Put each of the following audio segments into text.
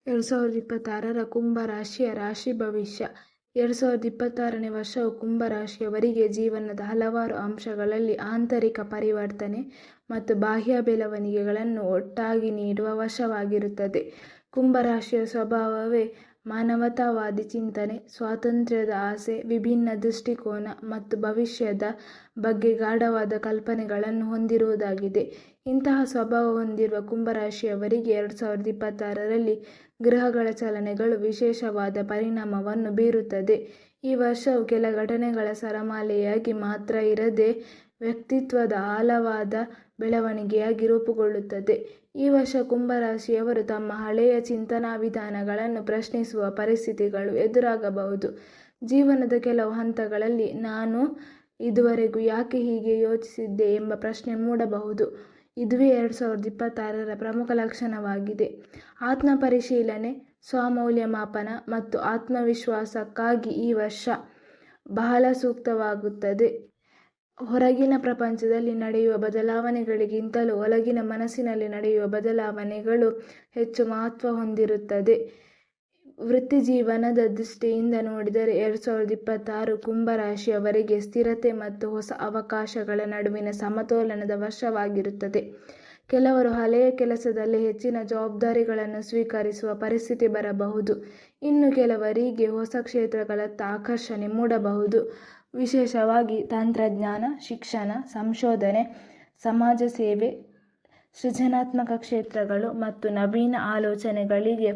2026 ಕುಂಭ ರಾಶಿಯ ರಾಶಿ ಭವಿಷ್ಯ. 2026ನೇ ವರ್ಷವು ಕುಂಭ ರಾಶಿಯವರಿಗೆ ಜೀವನದ ಹಲವಾರು ಅಂಶಗಳಲ್ಲಿ ಆಂತರಿಕ ಪರಿವರ್ತನೆ ಮತ್ತು ಬಾಹ್ಯ ಬೆಳವಣಿಗೆಗಳನ್ನು ಒಟ್ಟಾಗಿ ನೀಡುವ ವರ್ಷವಾಗಿರುತ್ತದೆ. ಕುಂಭ ರಾಶಿಯ ಸ್ವಭಾವವೇ ಮಾನವತಾವಾದಿ ಚಿಂತನೆ, ಸ್ವಾತಂತ್ರ್ಯದ ಆಸೆ, ವಿಭಿನ್ನ ದೃಷ್ಟಿಕೋನ ಮತ್ತು ಭವಿಷ್ಯದ ಬಗ್ಗೆ ಗಾಢವಾದ ಕಲ್ಪನೆಗಳನ್ನು ಹೊಂದಿರುವುದಾಗಿದೆ. ಇಂತಹ ಸ್ವಭಾವ ಹೊಂದಿರುವ ಕುಂಭರಾಶಿಯವರಿಗೆ 2026ರಲ್ಲಿ ಗ್ರಹಗಳ ಚಲನೆಗಳು ವಿಶೇಷವಾದ ಪರಿಣಾಮವನ್ನು ಬೀರುತ್ತದೆ. ಈ ವರ್ಷವು ಕೆಲ ಘಟನೆಗಳ ಸರಮಾಲೆಯಾಗಿ ಮಾತ್ರ ಇರದೆ ವ್ಯಕ್ತಿತ್ವದ ಆಳವಾದ ಬೆಳವಣಿಗೆಯಾಗಿ ರೂಪುಗೊಳ್ಳುತ್ತದೆ. ಈ ವರ್ಷ ಕುಂಭರಾಶಿಯವರು ತಮ್ಮ ಹಳೆಯ ಚಿಂತನಾ ವಿಧಾನಗಳನ್ನು ಪ್ರಶ್ನಿಸುವ ಪರಿಸ್ಥಿತಿಗಳು ಎದುರಾಗಬಹುದು. ಜೀವನದ ಕೆಲವು ಹಂತಗಳಲ್ಲಿ ನಾನು ಇದುವರೆಗೂ ಯಾಕೆ ಹೀಗೆ ಯೋಚಿಸಿದ್ದೆ ಎಂಬ ಪ್ರಶ್ನೆ ಮೂಡಬಹುದು. ಇದುವೇ 2026ರ ಪ್ರಮುಖ ಲಕ್ಷಣವಾಗಿದೆ. ಆತ್ಮಪರಿಶೀಲನೆ, ಸ್ವಮೌಲ್ಯಮಾಪನ ಮತ್ತು ಆತ್ಮವಿಶ್ವಾಸಕ್ಕಾಗಿ ಈ ವರ್ಷ ಬಹಳ ಸೂಕ್ತವಾಗುತ್ತದೆ. ಹೊರಗಿನ ಪ್ರಪಂಚದಲ್ಲಿ ನಡೆಯುವ ಬದಲಾವಣೆಗಳಿಗಿಂತಲೂ ಒಳಗಿನ ಮನಸ್ಸಿನಲ್ಲಿ ನಡೆಯುವ ಬದಲಾವಣೆಗಳು ಹೆಚ್ಚು ಮಹತ್ವ ಹೊಂದಿರುತ್ತದೆ. ವೃತ್ತಿಜೀವನದ ದೃಷ್ಟಿಯಿಂದ ನೋಡಿದರೆ 2026 ಕುಂಭರಾಶಿಯವರಿಗೆ ಸ್ಥಿರತೆ ಮತ್ತು ಹೊಸ ಅವಕಾಶಗಳ ನಡುವಿನ ಸಮತೋಲನದ ವರ್ಷವಾಗಿರುತ್ತದೆ. ಕೆಲವರು ಹಳೆಯ ಕೆಲಸದಲ್ಲಿ ಹೆಚ್ಚಿನ ಜವಾಬ್ದಾರಿಗಳನ್ನು ಸ್ವೀಕರಿಸುವ ಪರಿಸ್ಥಿತಿ ಬರಬಹುದು. ಇನ್ನು ಕೆಲವರಿಗೆ ಹೊಸ ಕ್ಷೇತ್ರಗಳತ್ತ ಆಕರ್ಷಣೆ ಮೂಡಬಹುದು. ವಿಶೇಷವಾಗಿ ತಂತ್ರಜ್ಞಾನ, ಶಿಕ್ಷಣ, ಸಂಶೋಧನೆ, ಸಮಾಜ ಸೇವೆ, ಸೃಜನಾತ್ಮಕ ಕ್ಷೇತ್ರಗಳು ಮತ್ತು ನವೀನ ಆಲೋಚನೆಗಳಿಗೆ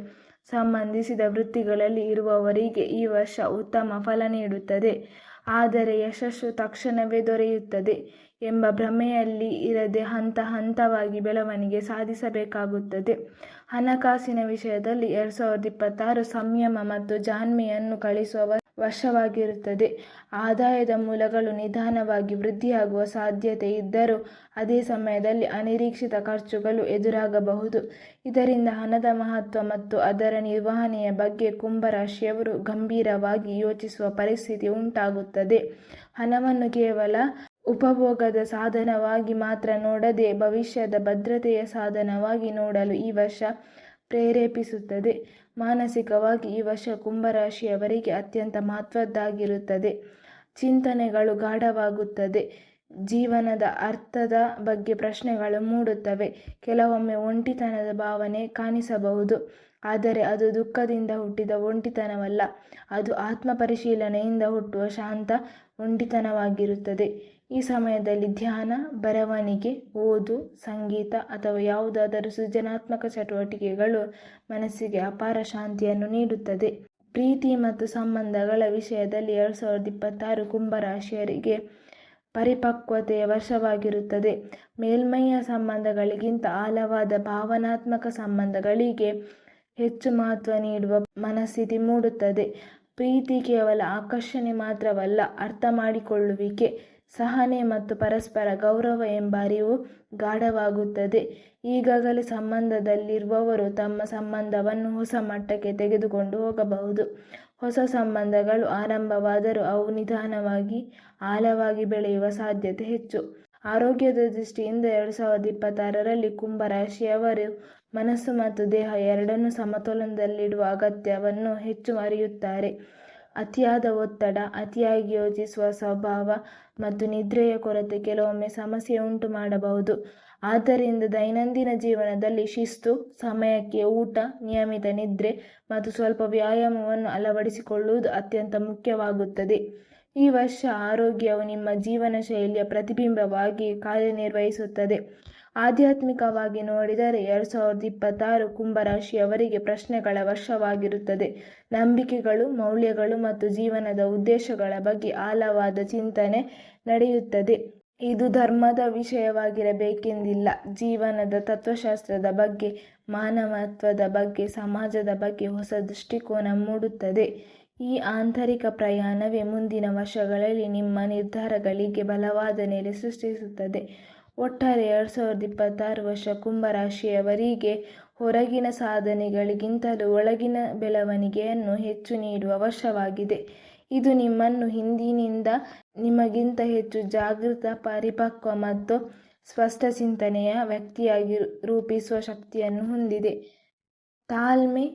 ಸಂಬಂಧಿಸಿದ ವೃತ್ತಿಗಳಲ್ಲಿ ಇರುವವರಿಗೆ ಈ ವರ್ಷ ಉತ್ತಮ ಫಲ ನೀಡುತ್ತದೆ. ಆದರೆ ಯಶಸ್ಸು ತಕ್ಷಣವೇ ದೊರೆಯುತ್ತದೆ ಎಂಬ ಭ್ರಮೆಯಲ್ಲಿ ಇರದೆ ಹಂತ ಹಂತವಾಗಿ ಬೆಳವಣಿಗೆ ಸಾಧಿಸಬೇಕಾಗುತ್ತದೆ. ಹಣಕಾಸಿನ ವಿಷಯದಲ್ಲಿ 2026 ಸಂಯಮ ಮತ್ತು ಜಾಣ್ಮೆಯನ್ನು ಕಲಿಸುವ ವರ್ಷವಾಗಿರುತ್ತದೆ. ಆದಾಯದ ಮೂಲಗಳು ನಿಧಾನವಾಗಿ ವೃದ್ಧಿಯಾಗುವ ಸಾಧ್ಯತೆ ಇದ್ದರೂ ಅದೇ ಸಮಯದಲ್ಲಿ ಅನಿರೀಕ್ಷಿತ ಖರ್ಚುಗಳು ಎದುರಾಗಬಹುದು. ಇದರಿಂದ ಹಣದ ಮಹತ್ವ ಮತ್ತು ಅದರ ನಿರ್ವಹಣೆಯ ಬಗ್ಗೆ ಕುಂಭರಾಶಿಯವರು ಗಂಭೀರವಾಗಿ ಯೋಚಿಸುವ ಪರಿಸ್ಥಿತಿ ಉಂಟಾಗುತ್ತದೆ. ಹಣವನ್ನು ಕೇವಲ ಉಪಭೋಗದ ಸಾಧನವಾಗಿ ಮಾತ್ರ ನೋಡದೆ ಭವಿಷ್ಯದ ಭದ್ರತೆಯ ಸಾಧನವಾಗಿ ನೋಡಲು ಈ ವರ್ಷ ಪ್ರೇರೇಪಿಸುತ್ತದೆ. ಮಾನಸಿಕವಾಗಿ ಈ ವರ್ಷ ಕುಂಭರಾಶಿಯವರಿಗೆ ಅತ್ಯಂತ ಮಹತ್ವದ್ದಾಗಿರುತ್ತದೆ. ಚಿಂತನೆಗಳು ಗಾಢವಾಗುತ್ತದೆ. ಜೀವನದ ಅರ್ಥದ ಬಗ್ಗೆ ಪ್ರಶ್ನೆಗಳು ಮೂಡುತ್ತವೆ. ಕೆಲವೊಮ್ಮೆ ಒಂಟಿತನದ ಭಾವನೆ ಕಾಣಿಸಬಹುದು. ಆದರೆ ಅದು ದುಃಖದಿಂದ ಹುಟ್ಟಿದ ಒಂಟಿತನವಲ್ಲ, ಅದು ಆತ್ಮಪರಿಶೀಲನೆಯಿಂದ ಹುಟ್ಟುವ ಶಾಂತ ಒಂಟಿತನವಾಗಿರುತ್ತದೆ. ಈ ಸಮಯದಲ್ಲಿ ಧ್ಯಾನ, ಬರವಣಿಗೆ, ಓದು, ಸಂಗೀತ ಅಥವಾ ಯಾವುದಾದರೂ ಸೃಜನಾತ್ಮಕ ಚಟುವಟಿಕೆಗಳು ಮನಸ್ಸಿಗೆ ಅಪಾರ ಶಾಂತಿಯನ್ನು ನೀಡುತ್ತದೆ. ಪ್ರೀತಿ ಮತ್ತು ಸಂಬಂಧಗಳ ವಿಷಯದಲ್ಲಿ 2026 ಕುಂಭರಾಶಿಯರಿಗೆ ಪರಿಪಕ್ವತೆಯ ವರ್ಷವಾಗಿರುತ್ತದೆ. ಮೇಲ್ಮೈಯ ಸಂಬಂಧಗಳಿಗಿಂತ ಆಳವಾದ ಭಾವನಾತ್ಮಕ ಸಂಬಂಧಗಳಿಗೆ ಹೆಚ್ಚು ಮಹತ್ವ ನೀಡುವ ಮನಸ್ಥಿತಿ ಮೂಡುತ್ತದೆ. ಪ್ರೀತಿ ಕೇವಲ ಆಕರ್ಷಣೆ ಮಾತ್ರವಲ್ಲ, ಅರ್ಥ ಮಾಡಿಕೊಳ್ಳುವಿಕೆ, ಸಹನೆ ಮತ್ತು ಪರಸ್ಪರ ಗೌರವ ಎಂಬ ಅರಿವು ಗಾಢವಾಗುತ್ತದೆ. ಈಗಾಗಲೇ ಸಂಬಂಧದಲ್ಲಿರುವವರು ತಮ್ಮ ಸಂಬಂಧವನ್ನು ಹೊಸ ಮಟ್ಟಕ್ಕೆ ತೆಗೆದುಕೊಂಡು ಹೋಗಬಹುದು. ಹೊಸ ಸಂಬಂಧಗಳು ಆರಂಭವಾದರೂ ಅವು ನಿಧಾನವಾಗಿ ಆಳವಾಗಿ ಬೆಳೆಯುವ ಸಾಧ್ಯತೆ ಹೆಚ್ಚು. ಆರೋಗ್ಯದ ದೃಷ್ಟಿಯಿಂದ 2026ರಲ್ಲಿ ಕುಂಭರಾಶಿಯವರು ಮನಸ್ಸು ಮತ್ತು ದೇಹ ಎರಡನ್ನೂ ಸಮತೋಲನದಲ್ಲಿಡುವ ಅಗತ್ಯವನ್ನು ಹೆಚ್ಚು ಅರಿಯುತ್ತಾರೆ. ಅತಿಯಾದ ಒತ್ತಡ, ಅತಿಯಾಗಿ ಯೋಚಿಸುವ ಸ್ವಭಾವ ಮತ್ತು ನಿದ್ರೆಯ ಕೊರತೆ ಕೆಲವೊಮ್ಮೆ ಸಮಸ್ಯೆ ಉಂಟು ಮಾಡಬಹುದು. ಆದ್ದರಿಂದ ದೈನಂದಿನ ಜೀವನದಲ್ಲಿ ಶಿಸ್ತು, ಸಮಯಕ್ಕೆ ಊಟ, ನಿಯಮಿತ ನಿದ್ರೆ ಮತ್ತು ಸ್ವಲ್ಪ ವ್ಯಾಯಾಮವನ್ನು ಅಳವಡಿಸಿಕೊಳ್ಳುವುದು ಅತ್ಯಂತ ಮುಖ್ಯವಾಗುತ್ತದೆ. ಈ ವರ್ಷ ಆರೋಗ್ಯವು ನಿಮ್ಮ ಜೀವನ ಶೈಲಿಯ ಪ್ರತಿಬಿಂಬವಾಗಿ ಕಾರ್ಯನಿರ್ವಹಿಸುತ್ತದೆ. ಆಧ್ಯಾತ್ಮಿಕವಾಗಿ ನೋಡಿದರೆ 2026 ಕುಂಭರಾಶಿಯವರಿಗೆ ಪ್ರಶ್ನೆಗಳ ವರ್ಷವಾಗಿರುತ್ತದೆ. ನಂಬಿಕೆಗಳು, ಮೌಲ್ಯಗಳು ಮತ್ತು ಜೀವನದ ಉದ್ದೇಶಗಳ ಬಗ್ಗೆ ಆಳವಾದ ಚಿಂತನೆ ನಡೆಯುತ್ತದೆ. ಇದು ಧರ್ಮದ ವಿಷಯವಾಗಿರಬೇಕೆಂದಿಲ್ಲ. ಜೀವನದ ತತ್ವಶಾಸ್ತ್ರದ ಬಗ್ಗೆ, ಮಾನವತ್ವದ ಬಗ್ಗೆ, ಸಮಾಜದ ಬಗ್ಗೆ ಹೊಸ ದೃಷ್ಟಿಕೋನ ಮೂಡುತ್ತದೆ. ಈ ಆಂತರಿಕ ಪ್ರಯಾಣವೇ ಮುಂದಿನ ವರ್ಷಗಳಲ್ಲಿ ನಿಮ್ಮ ನಿರ್ಧಾರಗಳಿಗೆ ಬಲವಾದ ನೆಲೆ ಸೃಷ್ಟಿಸುತ್ತದೆ. ಒಟ್ಟಾರೆ 2026 ವರ್ಷ ಕುಂಭರಾಶಿಯವರಿಗೆ ಹೊರಗಿನ ಸಾಧನೆಗಳಿಗಿಂತಲೂ ಒಳಗಿನ ಬೆಳವಣಿಗೆಯನ್ನು ಹೆಚ್ಚು ನೀಡುವ ವರ್ಷವಾಗಿದೆ. ಇದು ನಿಮ್ಮನ್ನು ಹಿಂದಿನಿಂದ ನಿಮಗಿಂತ ಹೆಚ್ಚು ಜಾಗೃತ, ಪರಿಪಕ್ವ ಮತ್ತು ಸ್ಪಷ್ಟ ಚಿಂತನೆಯ ವ್ಯಕ್ತಿಯಾಗಿ ರೂಪಿಸುವ ಶಕ್ತಿಯನ್ನು ಹೊಂದಿದೆ. ತಾಳ್ಮೆ,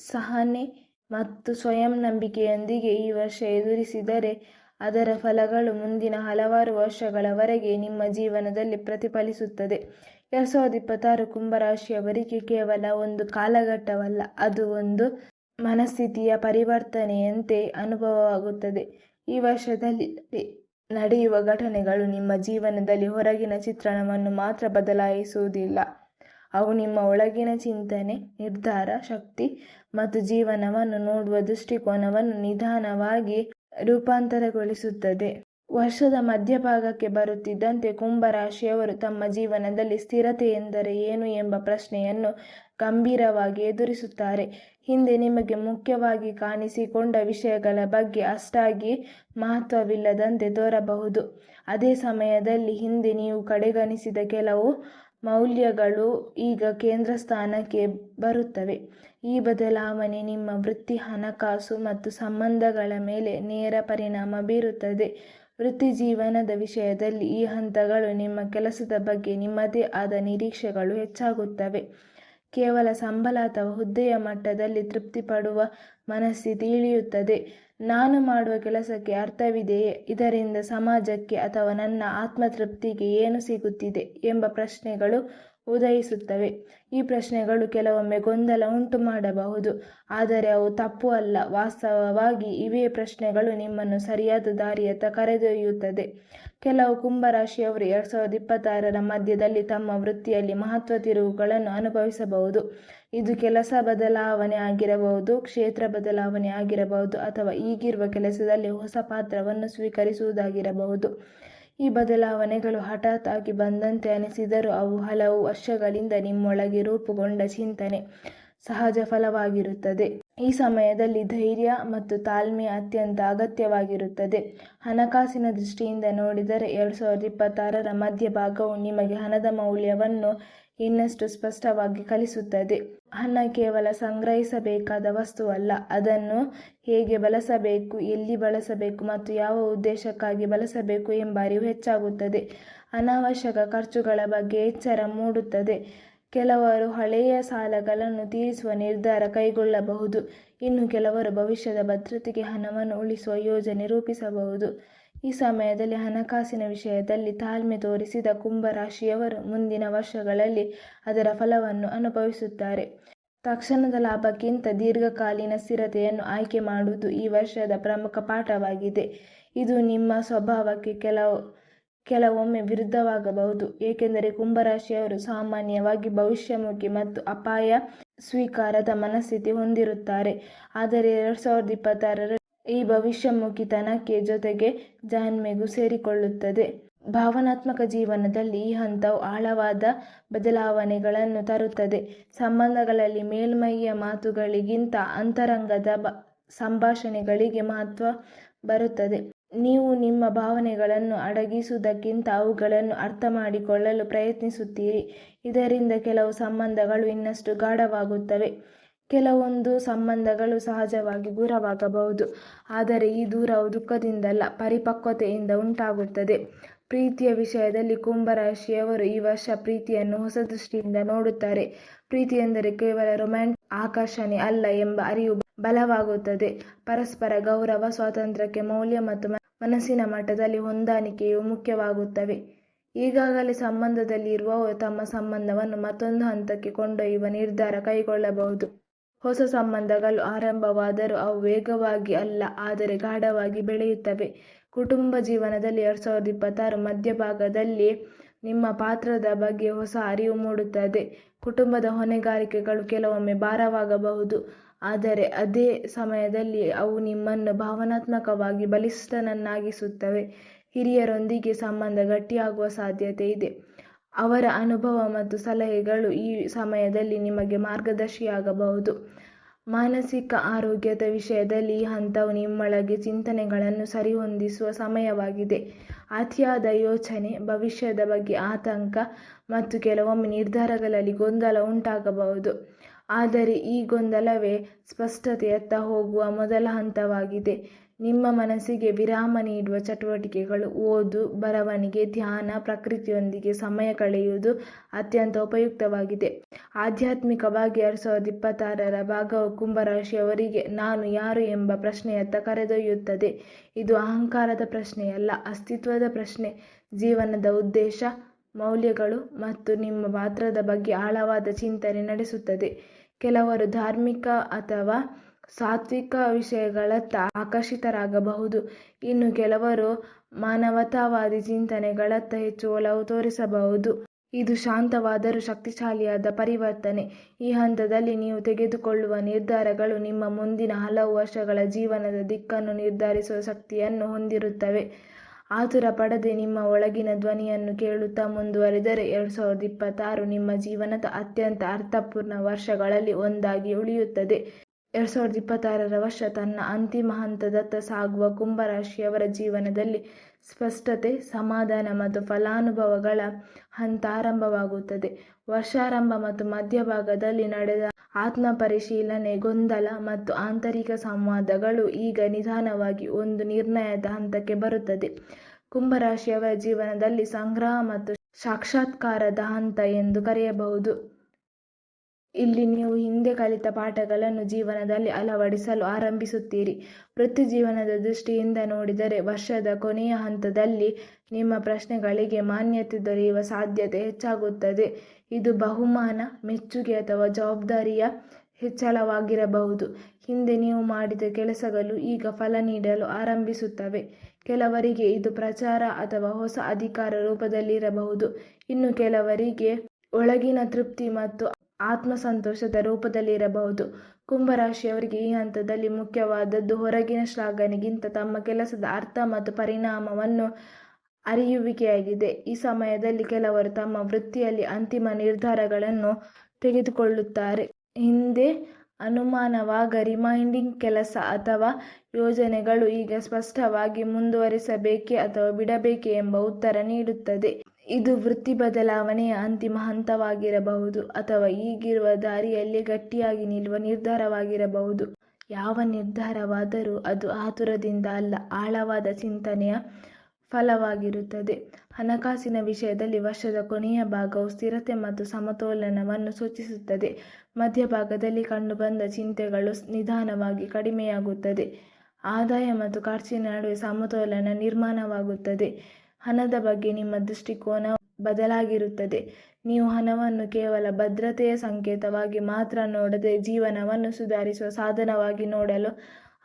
ಸಹನೆ ಮತ್ತು ಸ್ವಯಂ ನಂಬಿಕೆಯೊಂದಿಗೆ ಈ ವರ್ಷ ಎದುರಿಸಿದರೆ ಅದರ ಫಲಗಳು ಮುಂದಿನ ಹಲವಾರು ವರ್ಷಗಳವರೆಗೆ ನಿಮ್ಮ ಜೀವನದಲ್ಲಿ ಪ್ರತಿಫಲಿಸುತ್ತದೆ. 2026 ಕುಂಭರಾಶಿಯವರಿಗೆ ಕೇವಲ ಒಂದು ಕಾಲಘಟ್ಟವಲ್ಲ, ಅದು ಒಂದು ಮನಸ್ಥಿತಿಯ ಪರಿವರ್ತನೆಯಂತೆ ಅನುಭವವಾಗುತ್ತದೆ. ಈ ವರ್ಷದಲ್ಲಿ ನಡೆಯುವ ಘಟನೆಗಳು ನಿಮ್ಮ ಜೀವನದಲ್ಲಿ ಹೊರಗಿನ ಚಿತ್ರಣವನ್ನು ಮಾತ್ರ ಬದಲಾಯಿಸುವುದಿಲ್ಲ, ಅವು ನಿಮ್ಮ ಒಳಗಿನ ಚಿಂತನೆ, ನಿರ್ಧಾರ ಶಕ್ತಿ ಮತ್ತು ಜೀವನವನ್ನು ನೋಡುವ ದೃಷ್ಟಿಕೋನವನ್ನು ನಿಧಾನವಾಗಿ ರೂಪಾಂತರಗೊಳಿಸುತ್ತದೆ. ವರ್ಷದ ಮಧ್ಯಭಾಗಕ್ಕೆ ಬರುತ್ತಿದ್ದಂತೆ ಕುಂಭರಾಶಿಯವರು ತಮ್ಮ ಜೀವನದಲ್ಲಿ ಸ್ಥಿರತೆ ಎಂದರೆ ಏನು ಎಂಬ ಪ್ರಶ್ನೆಯನ್ನು ಗಂಭೀರವಾಗಿ ಎದುರಿಸುತ್ತಾರೆ. ಹಿಂದೆ ನಿಮಗೆ ಮುಖ್ಯವಾಗಿ ಕಾಣಿಸಿಕೊಂಡ ವಿಷಯಗಳ ಬಗ್ಗೆ ಅಷ್ಟಾಗಿ ಮಹತ್ವವಿಲ್ಲದಂತೆ ತೋರಬಹುದು. ಅದೇ ಸಮಯದಲ್ಲಿ ಹಿಂದೆ ನೀವು ಕಡೆಗಣಿಸಿದ ಕೆಲವು ಮೌಲ್ಯಗಳು ಈಗ ಕೇಂದ್ರ ಸ್ಥಾನಕ್ಕೆ ಬರುತ್ತವೆ. ಈ ಬದಲಾವಣೆ ನಿಮ್ಮ ವೃತ್ತಿ, ಹಣಕಾಸು ಮತ್ತು ಸಂಬಂಧಗಳ ಮೇಲೆ ನೇರ ಪರಿಣಾಮ ಬೀರುತ್ತದೆ. ವೃತ್ತಿ ಜೀವನದ ವಿಷಯದಲ್ಲಿ ಈ ಹಂತಗಳು ನಿಮ್ಮ ಕೆಲಸದ ಬಗ್ಗೆ ನಿಮ್ಮದೇ ಆದ ನಿರೀಕ್ಷೆಗಳು ಹೆಚ್ಚಾಗುತ್ತವೆ. ಕೇವಲ ಸಂಬಳ ಅಥವಾ ಹುದ್ದೆಯ ಮಟ್ಟದಲ್ಲಿ ತೃಪ್ತಿ ಪಡುವ ಮನಸ್ಥಿತಿ ಇಳಿಯುತ್ತದೆ. ನಾನು ಮಾಡುವ ಕೆಲಸಕ್ಕೆ ಅರ್ಥವಿದೆಯೇ, ಇದರಿಂದ ಸಮಾಜಕ್ಕೆ ಅಥವಾ ನನ್ನ ಆತ್ಮತೃಪ್ತಿಗೆ ಏನು ಸಿಗುತ್ತಿದೆ ಎಂಬ ಪ್ರಶ್ನೆಗಳು ಉದಯಿಸುತ್ತವೆ. ಈ ಪ್ರಶ್ನೆಗಳು ಕೆಲವೊಮ್ಮೆ ಗೊಂದಲ ಉಂಟು ಮಾಡಬಹುದು, ಆದರೆ ಅವು ತಪ್ಪು ಅಲ್ಲ. ವಾಸ್ತವವಾಗಿ ಇವೇ ಪ್ರಶ್ನೆಗಳು ನಿಮ್ಮನ್ನು ಸರಿಯಾದ ದಾರಿಯತ್ತ ಕರೆದೊಯ್ಯುತ್ತದೆ. ಕೆಲವು ಕುಂಭರಾಶಿಯವರು 2026ರ ಮಧ್ಯದಲ್ಲಿ ತಮ್ಮ ವೃತ್ತಿಯಲ್ಲಿ ಮಹತ್ವ ತಿರುವುಗಳನ್ನು ಅನುಭವಿಸಬಹುದು. ಇದು ಕೆಲಸ ಬದಲಾವಣೆ ಆಗಿರಬಹುದು, ಕ್ಷೇತ್ರ ಬದಲಾವಣೆ ಆಗಿರಬಹುದು, ಅಥವಾ ಈಗಿರುವ ಕೆಲಸದಲ್ಲಿ ಹೊಸ ಪಾತ್ರವನ್ನು ಸ್ವೀಕರಿಸುವುದಾಗಿರಬಹುದು. ಈ ಬದಲಾವಣೆಗಳು ಹಠಾತ್ ಆಗಿ ಬಂದಂತೆ ಅನಿಸಿದರೂ ಅವು ಹಲವು ವರ್ಷಗಳಿಂದ ನಿಮ್ಮೊಳಗೆ ರೂಪುಗೊಂಡ ಚಿಂತನೆ, ಸಹಜ ಫಲವಾಗಿರುತ್ತದೆ. ಈ ಸಮಯದಲ್ಲಿ ಧೈರ್ಯ ಮತ್ತು ತಾಳ್ಮೆ ಅತ್ಯಂತ ಅಗತ್ಯವಾಗಿರುತ್ತದೆ. ಹಣಕಾಸಿನ ದೃಷ್ಟಿಯಿಂದ ನೋಡಿದರೆ 2026ರ ಮಧ್ಯಭಾಗವು ನಿಮಗೆ ಹಣದ ಮೌಲ್ಯವನ್ನು ಇನ್ನಷ್ಟು ಸ್ಪಷ್ಟವಾಗಿ ಕಲಿಸುತ್ತದೆ. ಹಣ ಕೇವಲ ಸಂಗ್ರಹಿಸಬೇಕಾದ ವಸ್ತುವಲ್ಲ, ಅದನ್ನು ಹೇಗೆ ಬಳಸಬೇಕು, ಎಲ್ಲಿ ಬಳಸಬೇಕು ಮತ್ತು ಯಾವ ಉದ್ದೇಶಕ್ಕಾಗಿ ಬಳಸಬೇಕು ಎಂಬ ಅರಿವು ಹೆಚ್ಚಾಗುತ್ತದೆ. ಅನಾವಶ್ಯಕ ಖರ್ಚುಗಳ ಬಗ್ಗೆ ಎಚ್ಚರ ಮೂಡುತ್ತದೆ. ಕೆಲವರು ಹಳೆಯ ಸಾಲಗಳನ್ನು ತೀರಿಸುವ ನಿರ್ಧಾರ ಕೈಗೊಳ್ಳಬಹುದು, ಇನ್ನು ಕೆಲವರು ಭವಿಷ್ಯದ ಭದ್ರತೆಗೆ ಹಣವನ್ನು ಉಳಿಸುವ ಯೋಜನೆ ರೂಪಿಸಬಹುದು. ಈ ಸಮಯದಲ್ಲಿ ಹಣಕಾಸಿನ ವಿಷಯದಲ್ಲಿ ತಾಳ್ಮೆ ತೋರಿಸಿದ ಕುಂಭರಾಶಿಯವರು ಮುಂದಿನ ವರ್ಷಗಳಲ್ಲಿ ಅದರ ಫಲವನ್ನು ಅನುಭವಿಸುತ್ತಾರೆ. ತಕ್ಷಣದ ಲಾಭಕ್ಕಿಂತ ದೀರ್ಘಕಾಲೀನ ಸ್ಥಿರತೆಯನ್ನು ಆಯ್ಕೆ ಮಾಡುವುದು ಈ ವರ್ಷದ ಪ್ರಮುಖ ಪಾಠವಾಗಿದೆ. ಇದು ನಿಮ್ಮ ಸ್ವಭಾವಕ್ಕೆ ಕೆಲವೊಮ್ಮೆ ವಿರುದ್ಧವಾಗಬಹುದು, ಏಕೆಂದರೆ ಕುಂಭರಾಶಿಯವರು ಸಾಮಾನ್ಯವಾಗಿ ಭವಿಷ್ಯಮುಖಿ ಮತ್ತು ಅಪಾಯ ಸ್ವೀಕಾರದ ಮನಸ್ಥಿತಿ ಹೊಂದಿರುತ್ತಾರೆ. ಆದರೆ 2026ರ ಈ ಭವಿಷ್ಯಮುಖಿತನಕ್ಕೆ ಜೊತೆಗೆ ಜಾಣ್ಮೆಗೂ ಸೇರಿಕೊಳ್ಳುತ್ತದೆ. ಭಾವನಾತ್ಮಕ ಜೀವನದಲ್ಲಿ ಈ ಹಂತವು ಆಳವಾದ ಬದಲಾವಣೆಗಳನ್ನು ತರುತ್ತದೆ. ಸಂಬಂಧಗಳಲ್ಲಿ ಮೇಲ್ಮೈಯ ಮಾತುಗಳಿಗಿಂತ ಅಂತರಂಗದ ಸಂಭಾಷಣೆಗಳಿಗೆ ಮಹತ್ವ ಬರುತ್ತದೆ. ನೀವು ನಿಮ್ಮ ಭಾವನೆಗಳನ್ನು ಅಡಗಿಸುವುದಕ್ಕಿಂತ ಅವುಗಳನ್ನು ಅರ್ಥ ಮಾಡಿಕೊಳ್ಳಲು ಪ್ರಯತ್ನಿಸುತ್ತೀರಿ. ಇದರಿಂದ ಕೆಲವು ಸಂಬಂಧಗಳು ಇನ್ನಷ್ಟು ಗಾಢವಾಗುತ್ತವೆ. ಕೆಲವೊಂದು ಸಂಬಂಧಗಳು ಸಹಜವಾಗಿ ದೂರವಾಗಬಹುದು, ಆದರೆ ಈ ದೂರವು ದುಃಖದಿಂದಲ್ಲ, ಪರಿಪಕ್ವತೆಯಿಂದ ಉಂಟಾಗುತ್ತದೆ. ಪ್ರೀತಿಯ ವಿಷಯದಲ್ಲಿ ಕುಂಭರಾಶಿಯವರು ಈ ವರ್ಷ ಪ್ರೀತಿಯನ್ನು ಹೊಸ ದೃಷ್ಟಿಯಿಂದ ನೋಡುತ್ತಾರೆ. ಪ್ರೀತಿ ಎಂದರೆ ಕೇವಲ ರೊಮ್ಯಾಂಟಿಕ್ ಆಕರ್ಷಣೆ ಅಲ್ಲ ಎಂಬ ಅರಿವು ಬಲವಾಗುತ್ತದೆ. ಪರಸ್ಪರ ಗೌರವ, ಸ್ವಾತಂತ್ರ್ಯಕ್ಕೆ ಮೌಲ್ಯ ಮತ್ತು ಮನಸ್ಸಿನ ಮಟ್ಟದಲ್ಲಿ ಹೊಂದಾಣಿಕೆಯು ಮುಖ್ಯವಾಗುತ್ತವೆ. ಈಗಾಗಲೇ ಸಂಬಂಧದಲ್ಲಿ ಇರುವವರು ತಮ್ಮ ಸಂಬಂಧವನ್ನು ಮತ್ತೊಂದು ಹಂತಕ್ಕೆ ಕೊಂಡೊಯ್ಯುವ ನಿರ್ಧಾರ ಕೈಗೊಳ್ಳಬಹುದು. ಹೊಸ ಸಂಬಂಧಗಳು ಆರಂಭವಾದರೂ ಅವು ವೇಗವಾಗಿ ಅಲ್ಲ, ಆದರೆ ಗಾಢವಾಗಿ ಬೆಳೆಯುತ್ತವೆ. ಕುಟುಂಬ ಜೀವನದಲ್ಲಿ 2026 ಮಧ್ಯಭಾಗದಲ್ಲಿ ನಿಮ್ಮ ಪಾತ್ರದ ಬಗ್ಗೆ ಹೊಸ ಅರಿವು ಮೂಡುತ್ತದೆ. ಕುಟುಂಬದ ಹೊಣೆಗಾರಿಕೆಗಳು ಕೆಲವೊಮ್ಮೆ ಭಾರವಾಗಬಹುದು, ಆದರೆ ಅದೇ ಸಮಯದಲ್ಲಿ ಅವು ನಿಮ್ಮನ್ನು ಭಾವನಾತ್ಮಕವಾಗಿ ಬಲಿಷ್ಠನನ್ನಾಗಿಸುತ್ತವೆ. ಹಿರಿಯರೊಂದಿಗೆ ಸಂಬಂಧ ಗಟ್ಟಿಯಾಗುವ ಸಾಧ್ಯತೆ ಇದೆ. ಅವರ ಅನುಭವ ಮತ್ತು ಸಲಹೆಗಳು ಈ ಸಮಯದಲ್ಲಿ ನಿಮಗೆ ಮಾರ್ಗದರ್ಶಿಯಾಗಬಹುದು. ಮಾನಸಿಕ ಆರೋಗ್ಯದ ವಿಷಯದಲ್ಲಿ ಈ ಹಂತವು ನಿಮ್ಮೊಳಗೆ ಚಿಂತನೆಗಳನ್ನು ಸರಿಹೊಂದಿಸುವ ಸಮಯವಾಗಿದೆ. ಅತಿಯಾದ ಯೋಚನೆ, ಭವಿಷ್ಯದ ಬಗ್ಗೆ ಆತಂಕ ಮತ್ತು ಕೆಲವೊಮ್ಮೆ ನಿರ್ಧಾರಗಳಲ್ಲಿ ಗೊಂದಲ ಉಂಟಾಗಬಹುದು, ಆದರೆ ಈ ಗೊಂದಲವೇ ಸ್ಪಷ್ಟತೆಯತ್ತ ಹೋಗುವ ಮೊದಲ ಹಂತವಾಗಿದೆ. ನಿಮ್ಮ ಮನಸ್ಸಿಗೆ ವಿರಾಮ ನೀಡುವ ಚಟುವಟಿಕೆಗಳು, ಓದು, ಬರವಣಿಗೆ, ಧ್ಯಾನ, ಪ್ರಕೃತಿಯೊಂದಿಗೆ ಸಮಯ ಕಳೆಯುವುದು ಅತ್ಯಂತ ಉಪಯುಕ್ತವಾಗಿದೆ. ಆಧ್ಯಾತ್ಮಿಕವಾಗಿ 2026ರ ಭಾಗವು ಕುಂಭರಾಶಿಯವರಿಗೆ ನಾನು ಯಾರು ಎಂಬ ಪ್ರಶ್ನೆಯತ್ತ ಕರೆದೊಯ್ಯುತ್ತದೆ. ಇದು ಅಹಂಕಾರದ ಪ್ರಶ್ನೆಯಲ್ಲ, ಅಸ್ತಿತ್ವದ ಪ್ರಶ್ನೆ. ಜೀವನದ ಉದ್ದೇಶ, ಮೌಲ್ಯಗಳು ಮತ್ತು ನಿಮ್ಮ ಪಾತ್ರದ ಬಗ್ಗೆ ಆಳವಾದ ಚಿಂತನೆ ನಡೆಸುತ್ತದೆ. ಕೆಲವರು ಧಾರ್ಮಿಕ ಅಥವಾ ಸಾತ್ವಿಕ ವಿಷಯಗಳತ್ತ ಆಕರ್ಷಿತರಾಗಬಹುದು, ಇನ್ನು ಕೆಲವರು ಮಾನವತಾವಾದಿ ಚಿಂತನೆಗಳತ್ತ ಹೆಚ್ಚು ಒಲವು ತೋರಿಸಬಹುದು. ಇದು ಶಾಂತವಾದರೂ ಶಕ್ತಿಶಾಲಿಯಾದ ಪರಿವರ್ತನೆ. ಈ ಹಂತದಲ್ಲಿ ನೀವು ತೆಗೆದುಕೊಳ್ಳುವ ನಿರ್ಧಾರಗಳು ನಿಮ್ಮ ಮುಂದಿನ ಹಲವು ವರ್ಷಗಳ ಜೀವನದ ದಿಕ್ಕನ್ನು ನಿರ್ಧರಿಸುವ ಶಕ್ತಿಯನ್ನು ಹೊಂದಿರುತ್ತವೆ. ಆತುರ ಪಡದೆ ನಿಮ್ಮ ಒಳಗಿನ ಧ್ವನಿಯನ್ನು ಕೇಳುತ್ತಾ ಮುಂದುವರಿದರೆ 2026 ನಿಮ್ಮ ಜೀವನದ ಅತ್ಯಂತ ಅರ್ಥಪೂರ್ಣ ವರ್ಷಗಳಲ್ಲಿ ಒಂದಾಗಿ ಉಳಿಯುತ್ತದೆ. 2026ರ ವರ್ಷ ತನ್ನ ಅಂತಿಮ ಹಂತದತ್ತ ಸಾಗುವ ಕುಂಭರಾಶಿಯವರ ಜೀವನದಲ್ಲಿ ಸ್ಪಷ್ಟತೆ, ಸಮಾಧಾನ ಮತ್ತು ಫಲಾನುಭವಗಳ ಹಂತ ಆರಂಭವಾಗುತ್ತದೆ. ವರ್ಷಾರಂಭ ಮತ್ತು ಮಧ್ಯಭಾಗದಲ್ಲಿ ನಡೆದ ಆತ್ಮಪರಿಶೀಲನೆ, ಗೊಂದಲ ಮತ್ತು ಆಂತರಿಕ ಸಂವಾದಗಳು ಈಗ ನಿಧಾನವಾಗಿ ಒಂದು ನಿರ್ಣಯದ ಹಂತಕ್ಕೆ ಬರುತ್ತದೆ. ಕುಂಭರಾಶಿಯವರ ಜೀವನದಲ್ಲಿ ಸಂಗ್ರಹ ಮತ್ತು ಸಾಕ್ಷಾತ್ಕಾರದ ಹಂತ ಎಂದು ಕರೆಯಬಹುದು. ಇಲ್ಲಿ ನೀವು ಹಿಂದೆ ಕಲಿತ ಪಾಠಗಳನ್ನು ಜೀವನದಲ್ಲಿ ಅಳವಡಿಸಲು ಆರಂಭಿಸುತ್ತೀರಿ. ವೃತ್ತಿ ಜೀವನದ ದೃಷ್ಟಿಯಿಂದ ನೋಡಿದರೆ ವರ್ಷದ ಕೊನೆಯ ಹಂತದಲ್ಲಿ ನಿಮ್ಮ ಪ್ರಶ್ನೆಗಳಿಗೆ ಮಾನ್ಯತೆ ದೊರೆಯುವ ಸಾಧ್ಯತೆ ಹೆಚ್ಚಾಗುತ್ತದೆ. ಇದು ಬಹುಮಾನ, ಮೆಚ್ಚುಗೆ ಅಥವಾ ಜವಾಬ್ದಾರಿಯ ಹೆಚ್ಚಳವಾಗಿರಬಹುದು. ಹಿಂದೆ ನೀವು ಮಾಡಿದ ಕೆಲಸಗಳು ಈಗ ಫಲ ನೀಡಲು ಆರಂಭಿಸುತ್ತವೆ. ಕೆಲವರಿಗೆ ಇದು ಪ್ರಚಾರ ಅಥವಾ ಹೊಸ ಅಧಿಕಾರ ರೂಪದಲ್ಲಿರಬಹುದು, ಇನ್ನು ಕೆಲವರಿಗೆ ಒಳಗಿನ ತೃಪ್ತಿ ಮತ್ತು ಆತ್ಮಸಂತೋಷದ ರೂಪದಲ್ಲಿರಬಹುದು. ಕುಂಭರಾಶಿಯವರಿಗೆ ಈ ಹಂತದಲ್ಲಿ ಮುಖ್ಯವಾದದ್ದು ಹೊರಗಿನ ಶ್ಲಾಘನೆಗಿಂತ ತಮ್ಮ ಕೆಲಸದ ಅರ್ಥ ಮತ್ತು ಪರಿಣಾಮವನ್ನು ಅರಿಯುವಿಕೆಯಾಗಿದೆ. ಈ ಸಮಯದಲ್ಲಿ ಕೆಲವರು ತಮ್ಮ ವೃತ್ತಿಯಲ್ಲಿ ಅಂತಿಮ ನಿರ್ಧಾರಗಳನ್ನು ತೆಗೆದುಕೊಳ್ಳುತ್ತಾರೆ. ಹಿಂದೆ ಅನುಮಾನವಾಗ ರಿಮೈಂಡಿಂಗ್ ಕೆಲಸ ಅಥವಾ ಯೋಜನೆಗಳು ಈಗ ಸ್ಪಷ್ಟವಾಗಿ ಮುಂದುವರಿಸಬೇಕೇ ಅಥವಾ ಬಿಡಬೇಕೇ ಎಂಬ ಉತ್ತರ ನೀಡುತ್ತದೆ. ಇದು ವೃತ್ತಿ ಬದಲಾವಣೆಯ ಅಂತಿಮ ಹಂತವಾಗಿರಬಹುದು ಅಥವಾ ಈಗಿರುವ ದಾರಿಯಲ್ಲಿ ಗಟ್ಟಿಯಾಗಿ ನಿಲ್ಲುವ ನಿರ್ಧಾರವಾಗಿರಬಹುದು. ಯಾವ ನಿರ್ಧಾರವಾದರೂ ಅದು ಆತುರದಿಂದ ಅಲ್ಲ, ಆಳವಾದ ಚಿಂತನೆಯ ಫಲವಾಗಿರುತ್ತದೆ. ಹಣಕಾಸಿನ ವಿಷಯದಲ್ಲಿ ವರ್ಷದ ಕೊನೆಯ ಭಾಗವು ಸ್ಥಿರತೆ ಮತ್ತು ಸಮತೋಲನವನ್ನು ಸೂಚಿಸುತ್ತದೆ. ಮಧ್ಯಭಾಗದಲ್ಲಿ ಕಂಡುಬಂದ ಚಿಂತೆಗಳು ನಿಧಾನವಾಗಿ ಕಡಿಮೆಯಾಗುತ್ತದೆ. ಆದಾಯ ಮತ್ತು ಖರ್ಚಿನ ನಡುವೆ ಸಮತೋಲನ ನಿರ್ಮಾಣವಾಗುತ್ತದೆ. ಹಣದ ಬಗ್ಗೆ ನಿಮ್ಮ ದೃಷ್ಟಿಕೋನ ಬದಲಾಗಿರುತ್ತದೆ. ನೀವು ಹಣವನ್ನು ಕೇವಲ ಭದ್ರತೆಯ ಸಂಕೇತವಾಗಿ ಮಾತ್ರ ನೋಡದೆ ಜೀವನವನ್ನು ಸುಧಾರಿಸುವ ಸಾಧನವಾಗಿ ನೋಡಲು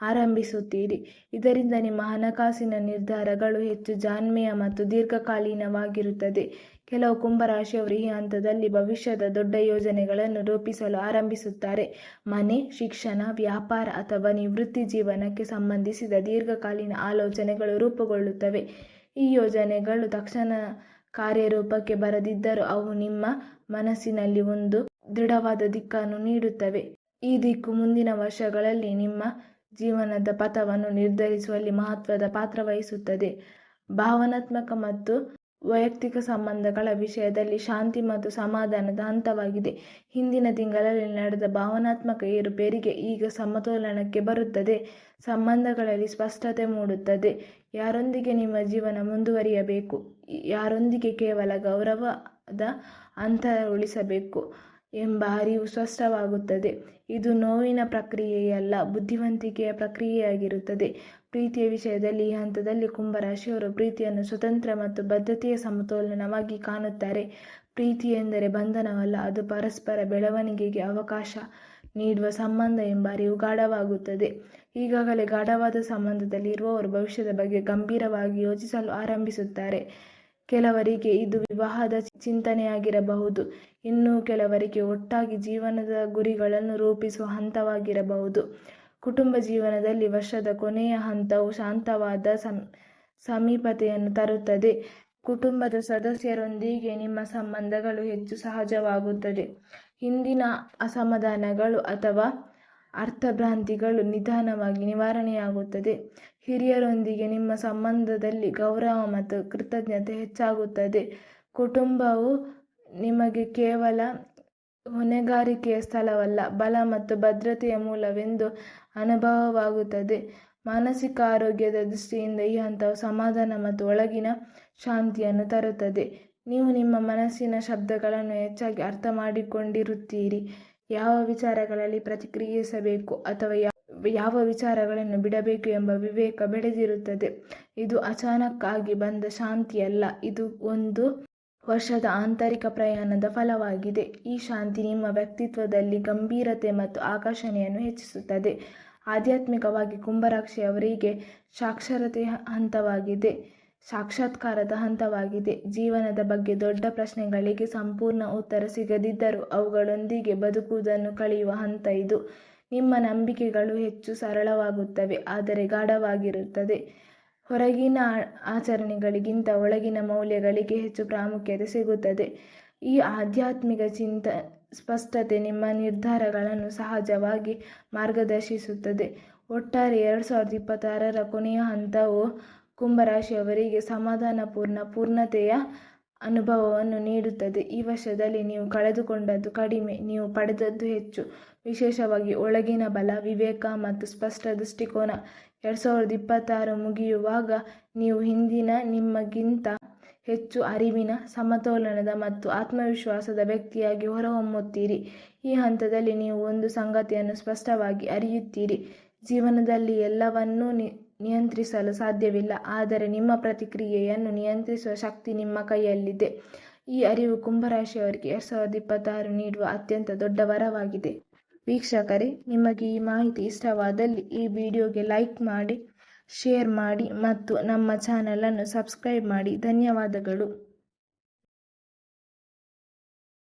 ಆರಂಭಿಸುತ್ತೀರಿ. ಇದರಿಂದ ನಿಮ್ಮ ಹಣಕಾಸಿನ ನಿರ್ಧಾರಗಳು ಹೆಚ್ಚು ಜಾಣ್ಮೆಯ ಮತ್ತು ದೀರ್ಘಕಾಲೀನವಾಗಿರುತ್ತದೆ. ಕೆಲವು ಕುಂಭರಾಶಿಯವರು ಈ ಹಂತದಲ್ಲಿ ಭವಿಷ್ಯದ ದೊಡ್ಡ ಯೋಜನೆಗಳನ್ನು ರೂಪಿಸಲು ಆರಂಭಿಸುತ್ತಾರೆ. ಮನೆ, ಶಿಕ್ಷಣ, ವ್ಯಾಪಾರ ಅಥವಾ ನಿವೃತ್ತಿ ಜೀವನಕ್ಕೆ ಸಂಬಂಧಿಸಿದ ದೀರ್ಘಕಾಲೀನ ಆಲೋಚನೆಗಳು ರೂಪುಗೊಳ್ಳುತ್ತವೆ. ಈ ಯೋಜನೆಗಳು ತಕ್ಷಣ ಕಾರ್ಯರೂಪಕ್ಕೆ ಬರದಿದ್ದರೂ ಅವು ನಿಮ್ಮ ಮನಸ್ಸಿನಲ್ಲಿ ಒಂದು ದೃಢವಾದ ದಿಕ್ಕನ್ನು ನೀಡುತ್ತವೆ. ಈ ದಿಕ್ಕು ಮುಂದಿನ ವರ್ಷಗಳಲ್ಲಿ ನಿಮ್ಮ ಜೀವನದ ಪಥವನ್ನು ನಿರ್ಧರಿಸುವಲ್ಲಿ ಮಹತ್ವದ ಪಾತ್ರ ವಹಿಸುತ್ತದೆ. ಭಾವನಾತ್ಮಕ ಮತ್ತು ವೈಯಕ್ತಿಕ ಸಂಬಂಧಗಳ ವಿಷಯದಲ್ಲಿ ಶಾಂತಿ ಮತ್ತು ಸಮಾಧಾನದ ಹಂತವಾಗಿದೆ. ಹಿಂದಿನ ತಿಂಗಳಲ್ಲಿ ನಡೆದ ಭಾವನಾತ್ಮಕ ಏರುಪೇರಿಗೆ ಈಗ ಸಮತೋಲನಕ್ಕೆ ಬರುತ್ತದೆ. ಸಂಬಂಧಗಳಲ್ಲಿ ಸ್ಪಷ್ಟತೆ ಮೂಡುತ್ತದೆ. ಯಾರೊಂದಿಗೆ ನಿಮ್ಮ ಜೀವನ ಮುಂದುವರಿಯಬೇಕು, ಯಾರೊಂದಿಗೆ ಕೇವಲ ಗೌರವದ ಅಂತರ ಉಳಿಸಬೇಕು ಎಂಬ ಅರಿವು ಸ್ಪಷ್ಟವಾಗುತ್ತದೆ. ಇದು ನೋವಿನ ಪ್ರಕ್ರಿಯೆಯಲ್ಲ, ಬುದ್ಧಿವಂತಿಕೆಯ ಪ್ರಕ್ರಿಯೆಯಾಗಿರುತ್ತದೆ. ಪ್ರೀತಿಯ ವಿಷಯದಲ್ಲಿ ಈ ಹಂತದಲ್ಲಿ ಕುಂಭರಾಶಿಯವರು ಪ್ರೀತಿಯನ್ನು ಸ್ವತಂತ್ರ ಮತ್ತು ಬದ್ಧತೆಯ ಸಮತೋಲನವಾಗಿ ಕಾಣುತ್ತಾರೆ. ಪ್ರೀತಿ ಎಂದರೆ ಬಂಧನವಲ್ಲ, ಅದು ಪರಸ್ಪರ ಬೆಳವಣಿಗೆಗೆ ಅವಕಾಶ ನೀಡುವ ಸಂಬಂಧ ಎಂಬ ಅರಿವು ಗಾಢವಾಗುತ್ತದೆ. ಈಗಾಗಲೇ ಗಾಢವಾದ ಸಂಬಂಧದಲ್ಲಿ ಇರುವವರು ಭವಿಷ್ಯದ ಬಗ್ಗೆ ಗಂಭೀರವಾಗಿ ಯೋಚಿಸಲು ಆರಂಭಿಸುತ್ತಾರೆ. ಕೆಲವರಿಗೆ ಇದು ವಿವಾಹದ ಚಿಂತನೆಯಾಗಿರಬಹುದು, ಇನ್ನು ಕೆಲವರಿಗೆ ಒಟ್ಟಾಗಿ ಜೀವನದ ಗುರಿಗಳನ್ನು ರೂಪಿಸುವ ಹಂತವಾಗಿರಬಹುದು. ಕುಟುಂಬ ಜೀವನದಲ್ಲಿ ವರ್ಷದ ಕೊನೆಯ ಹಂತವು ಶಾಂತವಾದ ಸಮೀಪತೆಯನ್ನು ತರುತ್ತದೆ. ಕುಟುಂಬದ ಸದಸ್ಯರೊಂದಿಗೆ ನಿಮ್ಮ ಸಂಬಂಧಗಳು ಹೆಚ್ಚು ಸಹಜವಾಗುತ್ತದೆ. ಹಿಂದಿನ ಅಸಮಾಧಾನಗಳು ಅಥವಾ ಅರ್ಥಭ್ರಾಂತಿಗಳು ನಿಧಾನವಾಗಿ ನಿವಾರಣೆಯಾಗುತ್ತದೆ. ಹಿರಿಯರೊಂದಿಗೆ ನಿಮ್ಮ ಸಂಬಂಧದಲ್ಲಿ ಗೌರವ ಮತ್ತು ಕೃತಜ್ಞತೆ ಹೆಚ್ಚಾಗುತ್ತದೆ. ಕುಟುಂಬವು ನಿಮಗೆ ಕೇವಲ ಹೊಣೆಗಾರಿಕೆಯ ಸ್ಥಳವಲ್ಲ, ಬಲ ಮತ್ತು ಭದ್ರತೆಯ ಮೂಲವೆಂದು ಅನುಭವವಾಗುತ್ತದೆ. ಮಾನಸಿಕ ಆರೋಗ್ಯದ ದೃಷ್ಟಿಯಿಂದ ಈ ಹಂತವು ಸಮಾಧಾನ ಮತ್ತು ಒಳಗಿನ ಶಾಂತಿಯನ್ನು ತರುತ್ತದೆ. ನೀವು ನಿಮ್ಮ ಮನಸ್ಸಿನ ಶಬ್ದಗಳನ್ನು ಹೆಚ್ಚಾಗಿ ಅರ್ಥ ಮಾಡಿಕೊಂಡಿರುತ್ತೀರಿ. ಯಾವ ವಿಚಾರಗಳಲ್ಲಿ ಪ್ರತಿಕ್ರಿಯಿಸಬೇಕು ಅಥವಾ ಯಾವ ವಿಚಾರಗಳನ್ನು ಬಿಡಬೇಕು ಎಂಬ ವಿವೇಕ ಬೆಳೆದಿರುತ್ತದೆ. ಇದು ಅಚಾನಕ್ ಆಗಿ ಬಂದ ಶಾಂತಿಯಲ್ಲ, ಇದು ಒಂದು ವರ್ಷದ ಆಂತರಿಕ ಪ್ರಯಾಣದ ಫಲವಾಗಿದೆ. ಈ ಶಾಂತಿ ನಿಮ್ಮ ವ್ಯಕ್ತಿತ್ವದಲ್ಲಿ ಗಂಭೀರತೆ ಮತ್ತು ಆಕರ್ಷಣೆಯನ್ನು ಹೆಚ್ಚಿಸುತ್ತದೆ. ಆಧ್ಯಾತ್ಮಿಕವಾಗಿ ಕುಂಭರಾಶಿಯವರಿಗೆ ಸಾಕ್ಷಾತ್ಕಾರದ ಹಂತವಾಗಿದೆ. ಜೀವನದ ಬಗ್ಗೆ ದೊಡ್ಡ ಪ್ರಶ್ನೆಗಳಿಗೆ ಸಂಪೂರ್ಣ ಉತ್ತರ ಸಿಗದಿದ್ದರೂ ಅವುಗಳೊಂದಿಗೆ ಬದುಕುವುದನ್ನು ಕಲಿಯುವ ಹಂತ ಇದು. ನಿಮ್ಮ ನಂಬಿಕೆಗಳು ಹೆಚ್ಚು ಸರಳವಾಗುತ್ತವೆ ಆದರೆ ಗಾಢವಾಗಿರುತ್ತದೆ. ಹೊರಗಿನ ಆಚರಣೆಗಳಿಗಿಂತ ಒಳಗಿನ ಮೌಲ್ಯಗಳಿಗೆ ಹೆಚ್ಚು ಪ್ರಾಮುಖ್ಯತೆ ಸಿಗುತ್ತದೆ. ಈ ಆಧ್ಯಾತ್ಮಿಕ ಸ್ಪಷ್ಟತೆ ನಿಮ್ಮ ನಿರ್ಧಾರಗಳನ್ನು ಸಹಜವಾಗಿ ಮಾರ್ಗದರ್ಶಿಸುತ್ತದೆ. ಒಟ್ಟಾರೆ 2026ರ ಕೊನೆಯ ಹಂತವು ಕುಂಭರಾಶಿಯವರಿಗೆ ಸಮಾಧಾನಪೂರ್ಣ ಪೂರ್ಣತೆಯ ಅನುಭವವನ್ನು ನೀಡುತ್ತದೆ. ಈ ವರ್ಷದಲ್ಲಿ ನೀವು ಕಳೆದುಕೊಂಡದ್ದು ಕಡಿಮೆ, ನೀವು ಪಡೆದದ್ದು ಹೆಚ್ಚು. ವಿಶೇಷವಾಗಿ ಒಳಗಿನ ಬಲ, ವಿವೇಕ ಮತ್ತು ಸ್ಪಷ್ಟ ದೃಷ್ಟಿಕೋನ. 2026 ಮುಗಿಯುವಾಗ ನೀವು ಹಿಂದಿನ ನಿಮಗಿಂತ ಹೆಚ್ಚು ಅರಿವಿನ, ಸಮತೋಲನದ ಮತ್ತು ಆತ್ಮವಿಶ್ವಾಸದ ವ್ಯಕ್ತಿಯಾಗಿ ಹೊರಹೊಮ್ಮುತ್ತೀರಿ. ಈ ಹಂತದಲ್ಲಿ ನೀವು ಒಂದು ಸಂಗತಿಯನ್ನು ಸ್ಪಷ್ಟವಾಗಿ ಅರಿಯುತ್ತೀರಿ: ಜೀವನದಲ್ಲಿ ಎಲ್ಲವನ್ನೂ ನಿಯಂತ್ರಿಸಲು ಸಾಧ್ಯವಿಲ್ಲ, ಆದರೆ ನಿಮ್ಮ ಪ್ರತಿಕ್ರಿಯೆಯನ್ನು ನಿಯಂತ್ರಿಸುವ ಶಕ್ತಿ ನಿಮ್ಮ ಕೈಯಲ್ಲಿದೆ. ಈ ಅರಿವು ಕುಂಭರಾಶಿಯವರಿಗೆ 2026 ನೀಡುವ ಅತ್ಯಂತ ದೊಡ್ಡ ವರವಾಗಿದೆ. ವೀಕ್ಷಕರೇ, ನಿಮಗೆ ಈ ಮಾಹಿತಿ ಇಷ್ಟವಾದಲ್ಲಿ ಈ ವಿಡಿಯೋಗೆ ಲೈಕ್ ಮಾಡಿ, ಶೇರ್ ಮಾಡಿ ಮತ್ತು ನಮ್ಮ ಚಾನಲನ್ನು ಸಬ್ಸ್ಕ್ರೈಬ್ ಮಾಡಿ. ಧನ್ಯವಾದಗಳು.